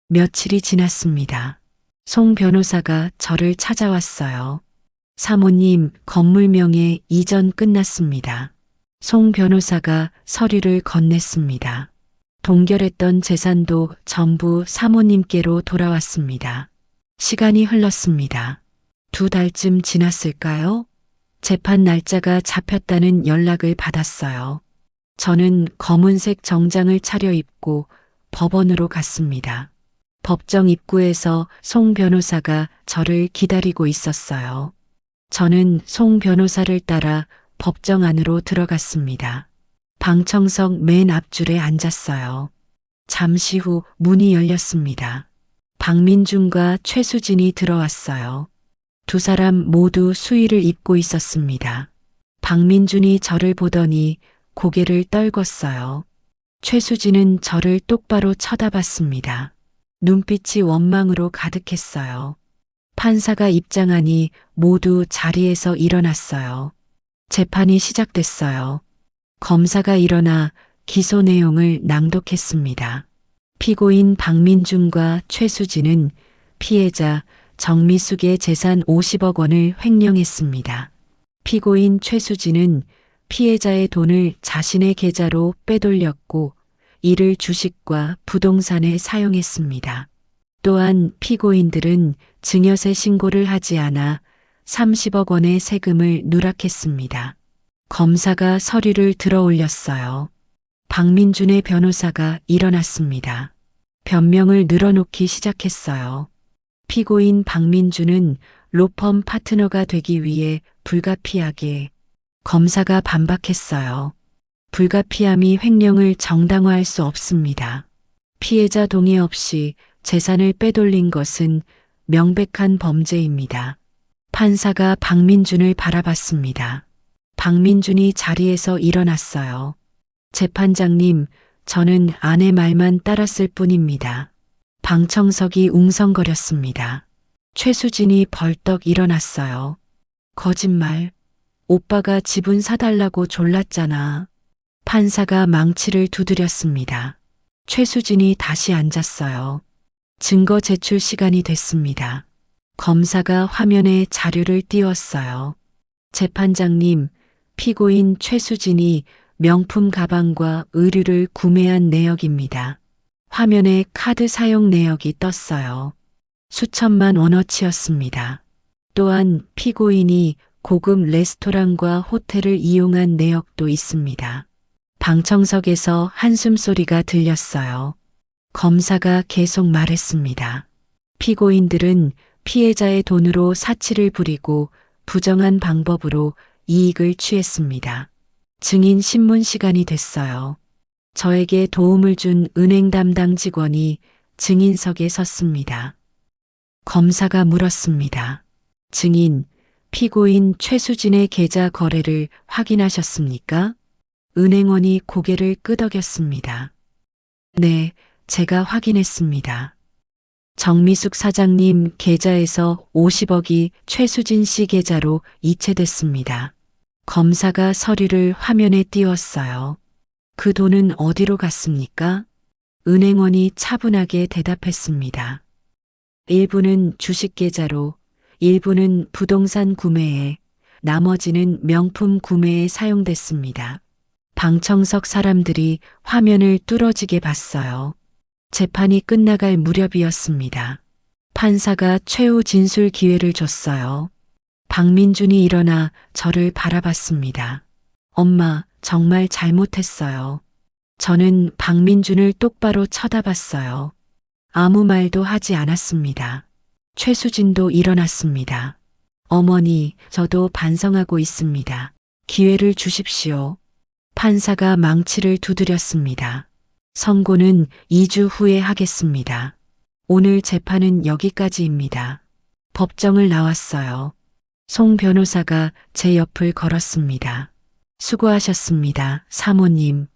며칠이 지났습니다. 송 변호사가 저를 찾아왔어요. 사모님, 건물 명의 이전 끝났습니다. 송 변호사가 서류를 건넸습니다. 동결했던 재산도 전부 사모님께로 돌아왔습니다. 시간이 흘렀습니다. 2달쯤 지났을까요? 재판 날짜가 잡혔다는 연락을 받았어요. 저는 검은색 정장을 차려입고 법원으로 갔습니다. 법정 입구에서 송 변호사가 저를 기다리고 있었어요. 저는 송 변호사를 따라 법정 안으로 들어갔습니다. 방청석 맨 앞줄에 앉았어요. 잠시 후 문이 열렸습니다. 박민준과 최수진이 들어왔어요. 두 사람 모두 수의를 입고 있었습니다. 박민준이 저를 보더니 고개를 떨궜어요. 최수진은 저를 똑바로 쳐다봤습니다. 눈빛이 원망으로 가득했어요. 판사가 입장하니 모두 자리에서 일어났어요. 재판이 시작됐어요. 검사가 일어나 기소 내용을 낭독했습니다. 피고인 박민준과 최수진은 피해자 정미숙의 재산 50억 원을 횡령했습니다. 피고인 최수진은 피해자의 돈을 자신의 계좌로 빼돌렸고 이를 주식과 부동산에 사용했습니다. 또한 피고인들은 증여세 신고를 하지 않아 30억 원의 세금을 누락했습니다. 검사가 서류를 들어 올렸어요. 박민준의 변호사가 일어났습니다. 변명을 늘어놓기 시작했어요. 피고인 박민준은 로펌 파트너가 되기 위해 불가피하게. 검사가 반박했어요. 불가피함이 횡령을 정당화할 수 없습니다. 피해자 동의 없이 재산을 빼돌린 것은 명백한 범죄입니다. 판사가 박민준을 바라봤습니다. 박민준이 자리에서 일어났어요. 재판장님, 저는 아내 말만 따랐을 뿐입니다. 방청석이 웅성거렸습니다. 최수진이 벌떡 일어났어요. 거짓말. 오빠가 지분 사달라고 졸랐잖아. 판사가 망치를 두드렸습니다. 최수진이 다시 앉았어요. 증거 제출 시간이 됐습니다. 검사가 화면에 자료를 띄웠어요. 재판장님, 피고인 최수진이 명품 가방과 의류를 구매한 내역입니다. 화면에 카드 사용 내역이 떴어요. 수천만 원어치였습니다. 또한 피고인이 고급 레스토랑과 호텔을 이용한 내역도 있습니다. 방청석에서 한숨소리가 들렸어요. 검사가 계속 말했습니다. 피고인들은 피해자의 돈으로 사치를 부리고 부정한 방법으로 이익을 취했습니다. 증인 신문 시간이 됐어요. 저에게 도움을 준 은행 담당 직원이 증인석에 섰습니다. 검사가 물었습니다. 증인, 피고인 최수진의 계좌 거래를 확인하셨습니까? 은행원이 고개를 끄덕였습니다. 네, 제가 확인했습니다. 정미숙 사장님 계좌에서 50억이 최수진 씨 계좌로 이체됐습니다. 검사가 서류를 화면에 띄웠어요. 그 돈은 어디로 갔습니까? 은행원이 차분하게 대답했습니다. 일부는 주식 계좌로, 일부는 부동산 구매에, 나머지는 명품 구매에 사용됐습니다. 방청석 사람들이 화면을 뚫어지게 봤어요. 재판이 끝나갈 무렵이었습니다. 판사가 최후 진술 기회를 줬어요. 박민준이 일어나 저를 바라봤습니다. 엄마, 정말 잘못했어요. 저는 박민준을 똑바로 쳐다봤어요. 아무 말도 하지 않았습니다. 최수진도 일어났습니다. 어머니, 저도 반성하고 있습니다. 기회를 주십시오. 판사가 망치를 두드렸습니다. 선고는 2주 후에 하겠습니다. 오늘 재판은 여기까지입니다. 법정을 나왔어요. 송 변호사가 제 옆을 걸었습니다. 수고하셨습니다, 사모님.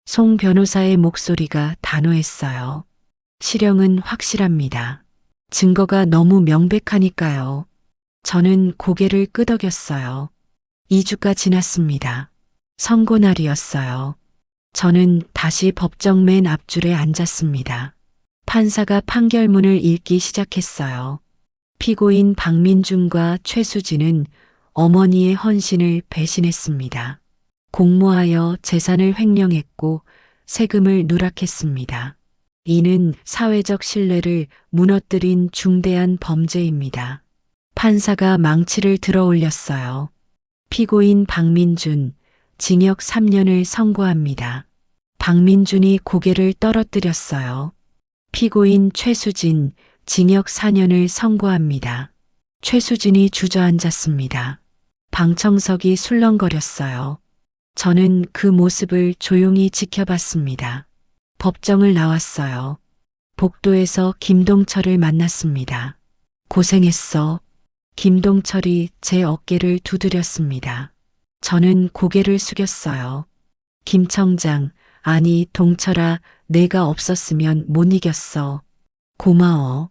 송 변호사의 목소리가 단호했어요. 실형은 확실합니다. 증거가 너무 명백하니까요. 저는 고개를 끄덕였어요. 2주가 지났습니다. 선고날이었어요. 저는 다시 법정 맨 앞줄에 앉았습니다. 판사가 판결문을 읽기 시작했어요. 피고인 박민준과 최수진은 어머니의 헌신을 배신했습니다. 공모하여 재산을 횡령했고 세금을 누락했습니다. 이는 사회적 신뢰를 무너뜨린 중대한 범죄입니다. 판사가 망치를 들어 올렸어요. 피고인 박민준, 징역 3년을 선고합니다. 박민준이 고개를 떨어뜨렸어요. 피고인 최수진, 징역 4년을 선고합니다. 최수진이 주저앉았습니다. 방청석이 술렁거렸어요. 저는 그 모습을 조용히 지켜봤습니다. 법정을 나왔어요. 복도에서 김동철을 만났습니다. 고생했어. 김동철이 제 어깨를 두드렸습니다. 저는 고개를 숙였어요. 김 청장, 아니 동철아, 내가 없었으면 못 이겼어. 고마워.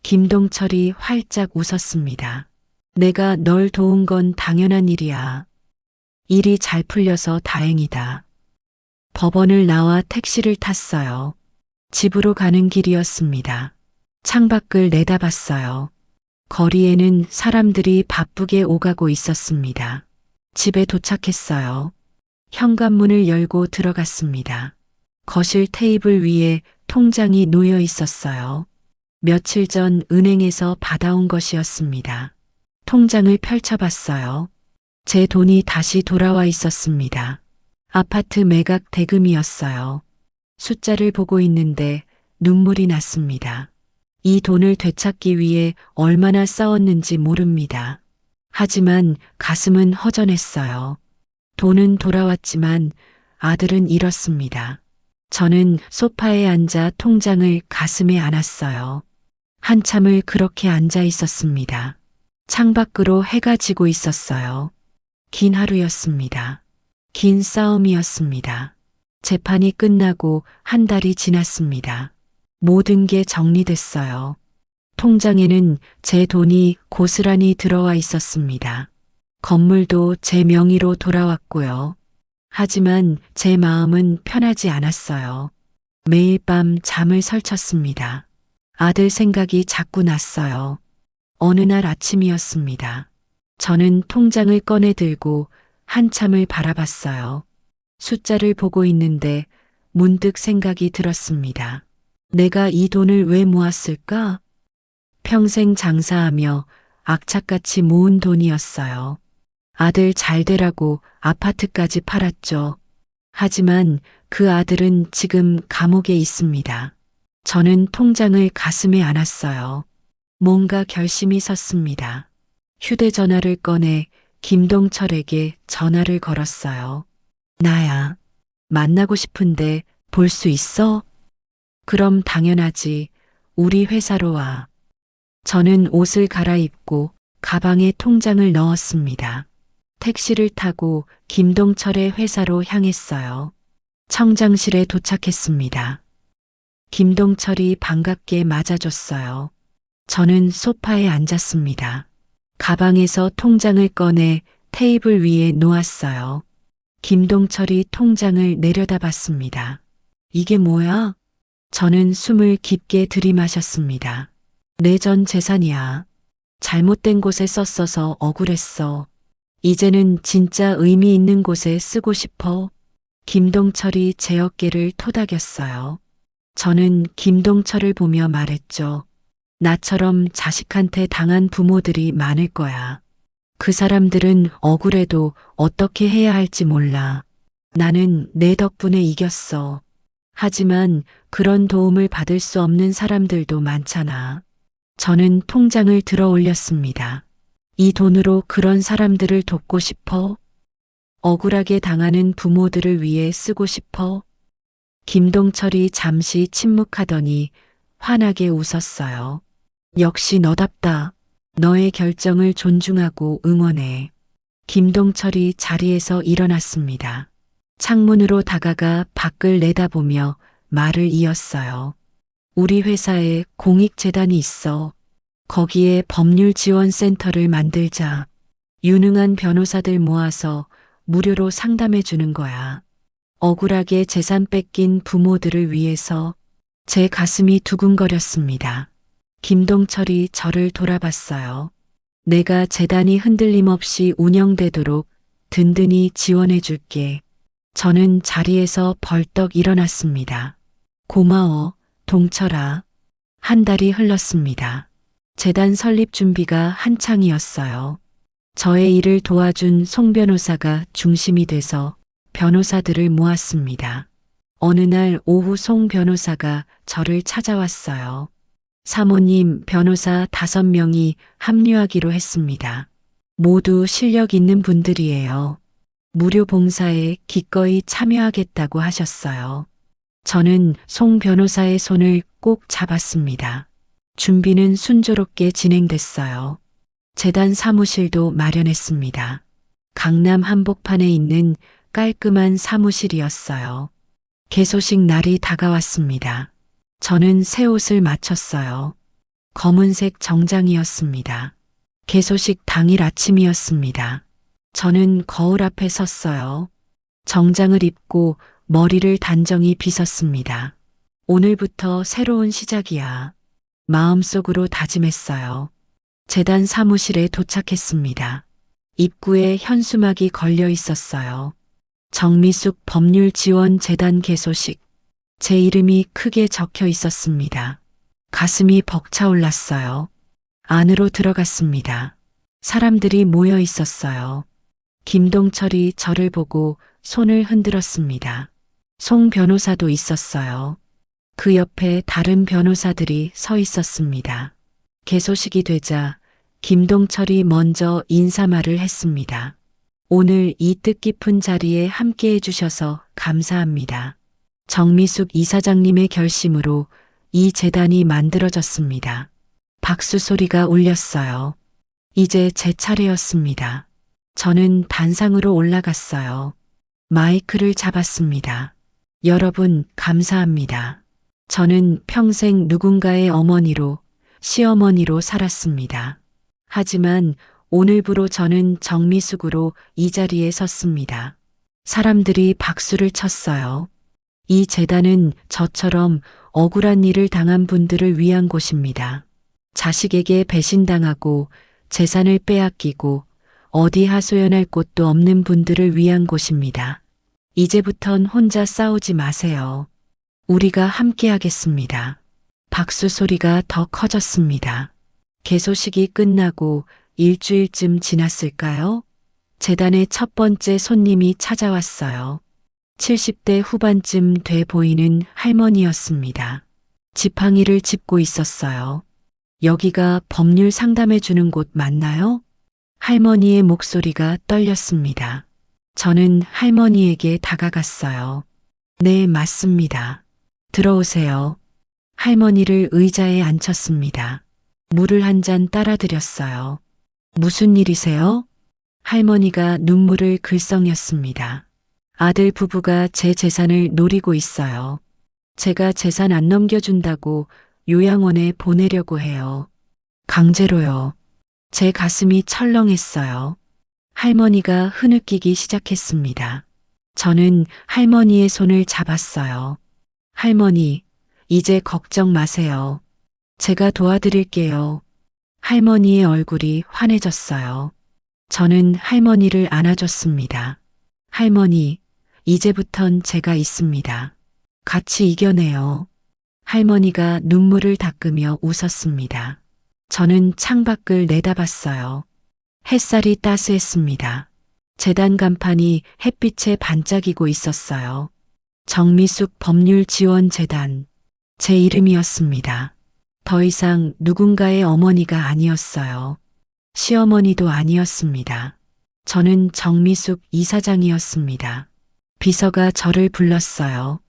김동철이 활짝 웃었습니다. 내가 널 도운 건 당연한 일이야. 일이 잘 풀려서 다행이다. 법원을 나와 택시를 탔어요. 집으로 가는 길이었습니다. 창밖을 내다봤어요. 거리에는 사람들이 바쁘게 오가고 있었습니다. 집에 도착했어요. 현관문을 열고 들어갔습니다. 거실 테이블 위에 통장이 놓여 있었어요. 며칠 전 은행에서 받아온 것이었습니다. 통장을 펼쳐봤어요. 제 돈이 다시 돌아와 있었습니다. 아파트 매각 대금이었어요. 숫자를 보고 있는데 눈물이 났습니다. 이 돈을 되찾기 위해 얼마나 싸웠는지 모릅니다. 하지만 가슴은 허전했어요. 돈은 돌아왔지만 아들은 잃었습니다. 저는 소파에 앉아 통장을 가슴에 안았어요. 한참을 그렇게 앉아 있었습니다. 창밖으로 해가 지고 있었어요. 긴 하루였습니다. 긴 싸움이었습니다. 재판이 끝나고 한 달이 지났습니다. 모든 게 정리됐어요. 통장에는 제 돈이 고스란히 들어와 있었습니다. 건물도 제 명의로 돌아왔고요. 하지만 제 마음은 편하지 않았어요. 매일 밤 잠을 설쳤습니다. 아들 생각이 자꾸 났어요. 어느 날 아침이었습니다. 저는 통장을 꺼내 들고 한참을 바라봤어요. 숫자를 보고 있는데 문득 생각이 들었습니다. 내가 이 돈을 왜 모았을까? 평생 장사하며 악착같이 모은 돈이었어요. 아들 잘 되라고 아파트까지 팔았죠. 하지만 그 아들은 지금 감옥에 있습니다. 저는 통장을 가슴에 안았어요. 뭔가 결심이 섰습니다. 휴대전화를 꺼내 김동철에게 전화를 걸었어요. 나야. 만나고 싶은데 볼 수 있어? 그럼 당연하지. 우리 회사로 와. 저는 옷을 갈아입고 가방에 통장을 넣었습니다. 택시를 타고 김동철의 회사로 향했어요. 청장실에 도착했습니다. 김동철이 반갑게 맞아줬어요. 저는 소파에 앉았습니다. 가방에서 통장을 꺼내 테이블 위에 놓았어요. 김동철이 통장을 내려다봤습니다. 이게 뭐야? 저는 숨을 깊게 들이마셨습니다. 내 전 재산이야. 잘못된 곳에 썼어서 억울했어. 이제는 진짜 의미 있는 곳에 쓰고 싶어. 김동철이 제 어깨를 토닥였어요. 저는 김동철을 보며 말했죠. 나처럼 자식한테 당한 부모들이 많을 거야. 그 사람들은 억울해도 어떻게 해야 할지 몰라. 나는 내 덕분에 이겼어. 하지만 그런 도움을 받을 수 없는 사람들도 많잖아. 저는 통장을 들어 올렸습니다. 이 돈으로 그런 사람들을 돕고 싶어. 억울하게 당하는 부모들을 위해 쓰고 싶어. 김동철이 잠시 침묵하더니 환하게 웃었어요. 역시 너답다. 너의 결정을 존중하고 응원해. 김동철이 자리에서 일어났습니다. 창문으로 다가가 밖을 내다보며 말을 이었어요. 우리 회사에 공익재단이 있어. 거기에 법률지원센터를 만들자. 유능한 변호사들 모아서 무료로 상담해 주는 거야. 억울하게 재산 뺏긴 부모들을 위해서. 제 가슴이 두근거렸습니다. 김동철이 저를 돌아봤어요. 내가 재단이 흔들림 없이 운영되도록 든든히 지원해 줄게. 저는 자리에서 벌떡 일어났습니다. 고마워, 동철아. 한 달이 흘렀습니다. 재단 설립 준비가 한창이었어요. 저의 일을 도와준 송 변호사가 중심이 돼서 변호사들을 모았습니다. 어느 날 오후 송 변호사가 저를 찾아왔어요. 사모님, 변호사 5명이 합류하기로 했습니다. 모두 실력 있는 분들이에요. 무료 봉사에 기꺼이 참여하겠다고 하셨어요. 저는 송 변호사의 손을 꼭 잡았습니다. 준비는 순조롭게 진행됐어요. 재단 사무실도 마련했습니다. 강남 한복판에 있는 깔끔한 사무실이었어요. 개소식 날이 다가왔습니다. 저는 새 옷을 맞췄어요. 검은색 정장이었습니다. 개소식 당일 아침이었습니다. 저는 거울 앞에 섰어요. 정장을 입고 머리를 단정히 빗었습니다. 오늘부터 새로운 시작이야. 마음속으로 다짐했어요. 재단 사무실에 도착했습니다. 입구에 현수막이 걸려 있었어요. 정미숙 법률지원재단 개소식. 제 이름이 크게 적혀 있었습니다. 가슴이 벅차올랐어요. 안으로 들어갔습니다. 사람들이 모여 있었어요. 김동철이 저를 보고 손을 흔들었습니다. 송 변호사도 있었어요. 그 옆에 다른 변호사들이 서 있었습니다. 개소식이 되자 김동철이 먼저 인사말을 했습니다. 오늘 이 뜻깊은 자리에 함께 해주셔서 감사합니다. 정미숙 이사장님의 결심으로 이 재단이 만들어졌습니다. 박수 소리가 울렸어요. 이제 제 차례였습니다. 저는 단상으로 올라갔어요. 마이크를 잡았습니다. 여러분, 감사합니다. 저는 평생 누군가의 어머니로, 시어머니로 살았습니다. 하지만 오늘부로 저는 정미숙으로 이 자리에 섰습니다. 사람들이 박수를 쳤어요. 이 재단은 저처럼 억울한 일을 당한 분들을 위한 곳입니다. 자식에게 배신당하고 재산을 빼앗기고 어디 하소연할 곳도 없는 분들을 위한 곳입니다. 이제부턴 혼자 싸우지 마세요. 우리가 함께 하겠습니다. 박수 소리가 더 커졌습니다. 개소식이 끝나고 일주일쯤 지났을까요? 재단의 첫 번째 손님이 찾아왔어요. 70대 후반쯤 돼 보이는 할머니였습니다. 지팡이를 짚고 있었어요. 여기가 법률 상담해 주는 곳 맞나요? 할머니의 목소리가 떨렸습니다. 저는 할머니에게 다가갔어요. 네, 맞습니다. 들어오세요. 할머니를 의자에 앉혔습니다. 물을 한 잔 따라 드렸어요. 무슨 일이세요? 할머니가 눈물을 글썽였습니다. 아들 부부가 제 재산을 노리고 있어요. 제가 재산 안 넘겨준다고 요양원에 보내려고 해요. 강제로요. 제 가슴이 철렁했어요. 할머니가 흐느끼기 시작했습니다. 저는 할머니의 손을 잡았어요. 할머니, 이제 걱정 마세요. 제가 도와드릴게요. 할머니의 얼굴이 환해졌어요. 저는 할머니를 안아줬습니다. 할머니, 이제부턴 제가 있습니다. 같이 이겨내요. 할머니가 눈물을 닦으며 웃었습니다. 저는 창밖을 내다봤어요. 햇살이 따스했습니다. 재단 간판이 햇빛에 반짝이고 있었어요. 정미숙 법률지원재단. 제 이름이었습니다. 더 이상 누군가의 어머니가 아니었어요. 시어머니도 아니었습니다. 저는 정미숙 이사장이었습니다. 비서가 저를 불렀어요.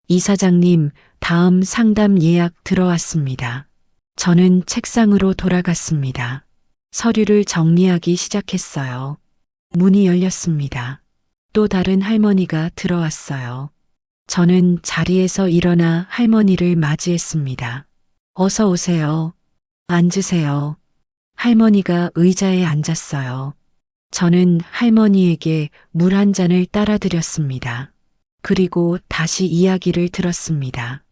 이사장님, 다음 상담 예약 들어왔습니다. 저는 책상으로 돌아갔습니다. 서류를 정리하기 시작했어요. 문이 열렸습니다. 또 다른 할머니가 들어왔어요. 저는 자리에서 일어나 할머니를 맞이했습니다. 어서 오세요. 앉으세요. 할머니가 의자에 앉았어요. 저는 할머니에게 물 한 잔을 따라 드렸습니다. 그리고 다시 이야기를 들었습니다.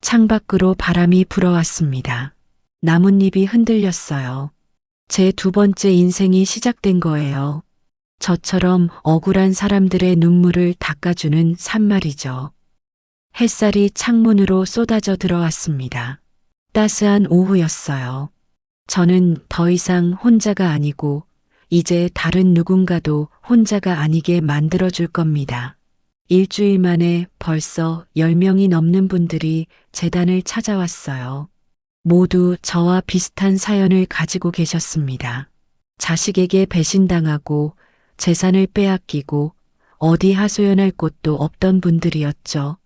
창밖으로 바람이 불어왔습니다. 나뭇잎이 흔들렸어요. 제 두 번째 인생이 시작된 거예요. 저처럼 억울한 사람들의 눈물을 닦아주는 산말이죠. 햇살이 창문으로 쏟아져 들어왔습니다. 따스한 오후였어요. 저는 더 이상 혼자가 아니고 이제 다른 누군가도 혼자가 아니게 만들어줄 겁니다. 일주일 만에 벌써 10명이 넘는 분들이 재단을 찾아왔어요. 모두 저와 비슷한 사연을 가지고 계셨습니다. 자식에게 배신당하고 재산을 빼앗기고 어디 하소연할 곳도 없던 분들이었죠.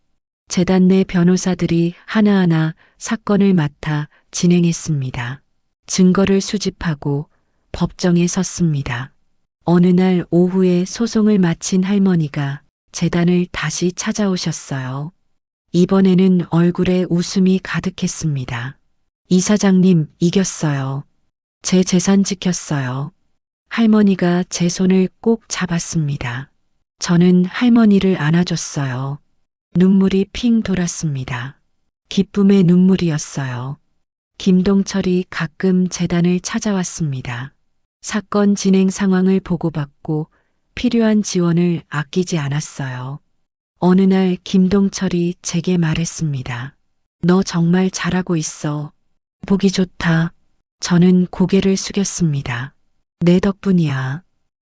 재단 내 변호사들이 하나하나 사건을 맡아 진행했습니다. 증거를 수집하고 법정에 섰습니다. 어느 날 오후에 소송을 마친 할머니가 재단을 다시 찾아오셨어요. 이번에는 얼굴에 웃음이 가득했습니다. 이사장님, 이겼어요. 제 재산 지켰어요. 할머니가 제 손을 꼭 잡았습니다. 저는 할머니를 안아줬어요. 눈물이 핑 돌았습니다. 기쁨의 눈물이었어요. 김동철이 가끔 재단을 찾아왔습니다. 사건 진행 상황을 보고받고 필요한 지원을 아끼지 않았어요. 어느 날 김동철이 제게 말했습니다. 너 정말 잘하고 있어. 보기 좋다. 저는 고개를 숙였습니다. 내 덕분이야.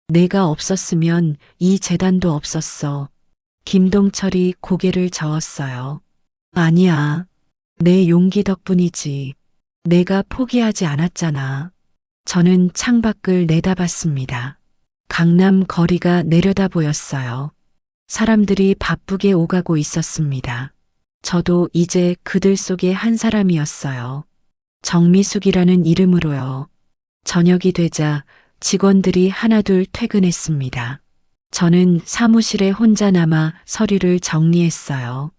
내가 없었으면 이 재단도 없었어. 김동철이 고개를 저었어요. 아니야. 내 용기 덕분이지. 내가 포기하지 않았잖아. 저는 창밖을 내다봤습니다. 강남 거리가 내려다 보였어요. 사람들이 바쁘게 오가고 있었습니다. 저도 이제 그들 속의 한 사람이었어요. 정미숙이라는 이름으로요. 저녁이 되자 직원들이 하나둘 퇴근했습니다. 저는 사무실에 혼자 남아 서류를 정리했어요.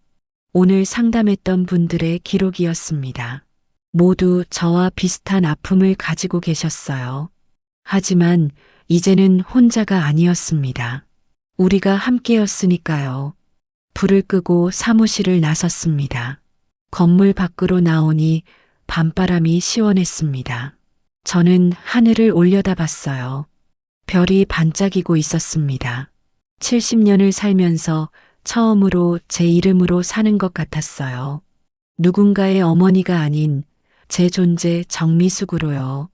오늘 상담했던 분들의 기록이었습니다. 모두 저와 비슷한 아픔을 가지고 계셨어요. 하지만 이제는 혼자가 아니었습니다. 우리가 함께였으니까요. 불을 끄고 사무실을 나섰습니다. 건물 밖으로 나오니 밤바람이 시원했습니다. 저는 하늘을 올려다봤어요. 별이 반짝이고 있었습니다. 70년을 살면서 처음으로 제 이름으로 사는 것 같았어요. 누군가의 어머니가 아닌 제 존재 정미숙으로요.